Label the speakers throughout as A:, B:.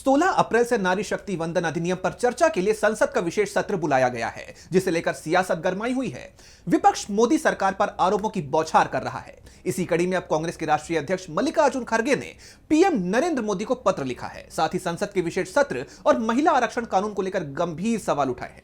A: 16 अप्रैल से नारी शक्ति वंदन अधिनियम पर चर्चा के लिए संसद का विशेष सत्र बुलाया गया है, जिसे लेकर सियासत गरमाई हुई है। विपक्ष मोदी सरकार पर आरोपों की बौछार कर रहा है। इसी कड़ी में अब कांग्रेस के राष्ट्रीय अध्यक्ष मल्लिकार्जुन खड़गे ने पीएम नरेंद्र मोदी को पत्र लिखा है। साथ ही संसद के विशेष सत्र और महिला आरक्षण कानून को लेकर गंभीर सवाल उठाए हैं।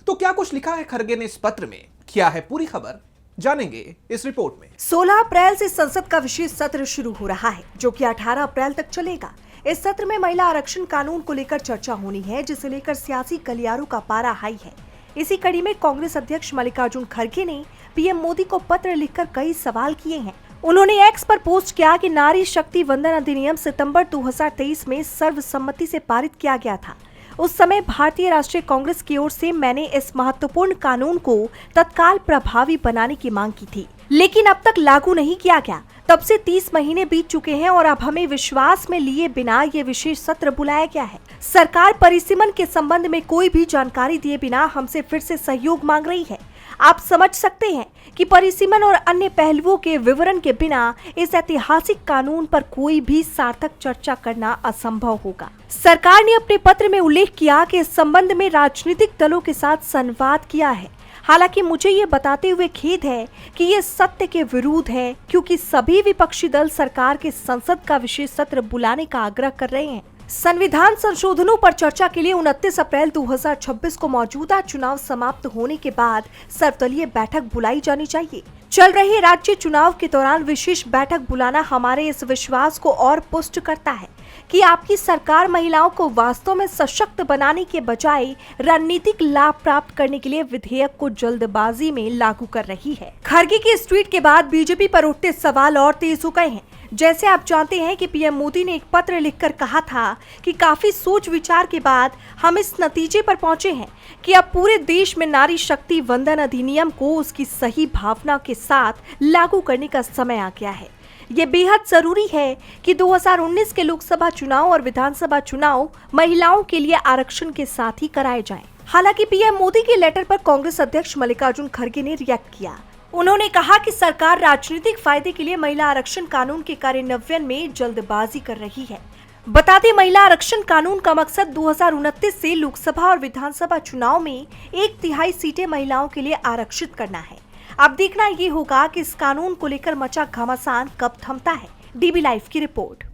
A: तो क्या कुछ लिखा है खड़गे ने इस पत्र में, क्या है पूरी खबर, जानेंगे इस रिपोर्ट में।
B: 16 अप्रैल से संसद का विशेष सत्र शुरू हो रहा है, जो कि 18 अप्रैल तक चलेगा। इस सत्र में महिला आरक्षण कानून को लेकर चर्चा होनी है, जिसे लेकर सियासी गलियारों का पारा हाई है। इसी कड़ी में कांग्रेस अध्यक्ष मल्लिकार्जुन खड़गे ने पीएम मोदी को पत्र लिखकर कई सवाल किए हैं। उन्होंने एक्स पर पोस्ट किया कि नारी शक्ति वंदन अधिनियम सितंबर 2023 में सर्वसम्मति से पारित किया गया था। उस समय भारतीय राष्ट्रीय कांग्रेस की ओर से मैंने इस महत्वपूर्ण कानून को तत्काल प्रभावी बनाने की मांग की थी, लेकिन अब तक लागू नहीं किया गया। तब से 30 महीने बीत चुके हैं और अब हमें विश्वास में लिए बिना ये विशेष सत्र बुलाया गया है। सरकार परिसीमन के संबंध में कोई भी जानकारी दिए बिना हमसे फिर से सहयोग मांग रही है। आप समझ सकते हैं कि परिसीमन और अन्य पहलुओं के विवरण के बिना इस ऐतिहासिक कानून पर कोई भी सार्थक चर्चा करना असंभव होगा। सरकार ने अपने पत्र में उल्लेख किया कि इस संबंध में राजनीतिक दलों के साथ संवाद किया है। हालांकि मुझे ये बताते हुए खेद है कि ये सत्य के विरुद्ध है, क्योंकि सभी विपक्षी दल सरकार के संसद का विशेष सत्र बुलाने का आग्रह कर रहे हैं। संविधान संशोधनों पर चर्चा के लिए 29 अप्रैल 2026 को मौजूदा चुनाव समाप्त होने के बाद सर्वदलीय बैठक बुलाई जानी चाहिए। चल रहे राज्य चुनाव के दौरान विशेष बैठक बुलाना हमारे इस विश्वास को और पुष्ट करता है कि आपकी सरकार महिलाओं को वास्तव में सशक्त बनाने के बजाय रणनीतिक लाभ प्राप्त करने के लिए विधेयक को जल्दबाजी में लागू कर रही है। खड़गे के इस ट्वीट के बाद बीजेपी पर उठते सवाल और तेज हो गए हैं। जैसे आप जानते हैं कि पीएम मोदी ने एक पत्र लिखकर कहा था कि काफी सोच विचार के बाद हम इस नतीजे पर पहुंचे हैं कि अब पूरे देश में नारी शक्ति वंदन अधिनियम को उसकी सही भावना के साथ लागू करने का समय आ गया है। ये बेहद जरूरी है कि 2019 के लोकसभा चुनाव और विधानसभा चुनाव महिलाओं के लिए आरक्षण के साथ ही कराए जाएं। हालांकि पीएम मोदी के लेटर पर कांग्रेस अध्यक्ष मल्लिकार्जुन खड़गे ने रिएक्ट किया। उन्होंने कहा कि सरकार राजनीतिक फायदे के लिए महिला आरक्षण कानून के कार्यान्वयन में जल्दबाजी कर रही है। बता दें, महिला आरक्षण कानून का मकसद 2029 से लोकसभा और विधानसभा चुनाव में 1/3 सीटें महिलाओं के लिए आरक्षित करना है। अब देखना ये होगा कि इस कानून को लेकर मचा घमासान कब थमता है। डीबी लाइव की रिपोर्ट।